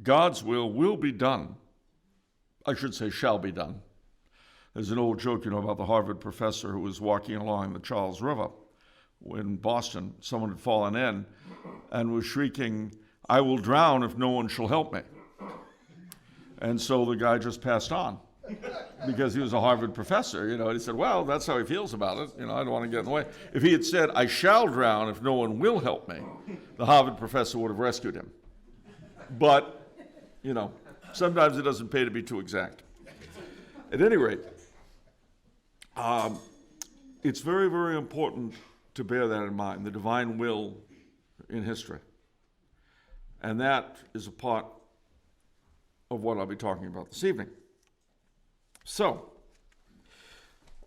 God's will be done. I should say shall be done. There's an old joke, about the Harvard professor who was walking along the Charles River in Boston. Someone had fallen in and was shrieking, "I will drown if no one shall help me." And so the guy just passed on because he was a Harvard professor, and he said, well, that's how he feels about it. I don't want to get in the way. If he had said, "I shall drown if no one will help me," the Harvard professor would have rescued him. But, sometimes it doesn't pay to be too exact. At any rate, it's very, very important to bear that in mind, the divine will in history. And that is a part of what I'll be talking about this evening. So,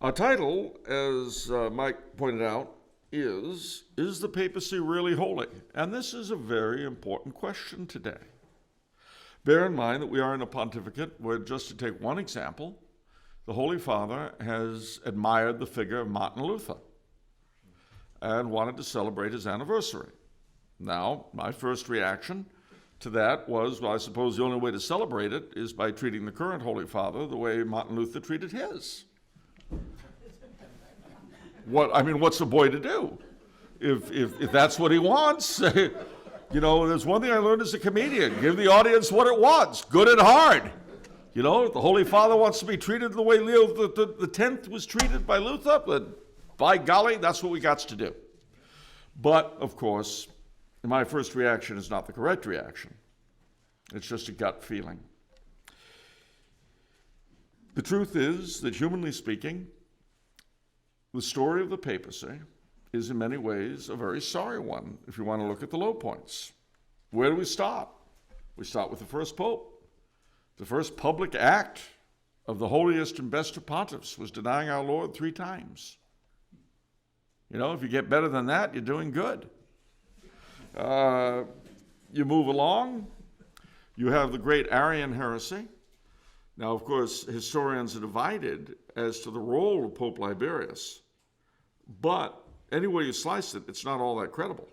our title, as Mike pointed out, is the papacy really holy? And this is a very important question today. Bear in mind that we are in a pontificate where, just to take one example, the Holy Father has admired the figure of Martin Luther and wanted to celebrate his anniversary. Now, my first reaction to that was, well, I suppose the only way to celebrate it is by treating the current Holy Father the way Martin Luther treated his. What's a boy to do? If that's what he wants, there's one thing I learned as a comedian: give the audience what it wants, good and hard. If the Holy Father wants to be treated the way Leo the Tenth was treated by Luther, but by golly, that's what we got to do. But of course, my first reaction is not the correct reaction. It's just a gut feeling. The truth is that, humanly speaking, the story of the papacy is in many ways a very sorry one, if you want to look at the low points. Where do we start? We start with the first pope. The first public act of the holiest and best of pontiffs was denying our Lord 3 times. If you get better than that, you're doing good. You move along, you have the great Arian heresy. Now, of course, historians are divided as to the role of Pope Liberius, but any way you slice it, it's not all that credible.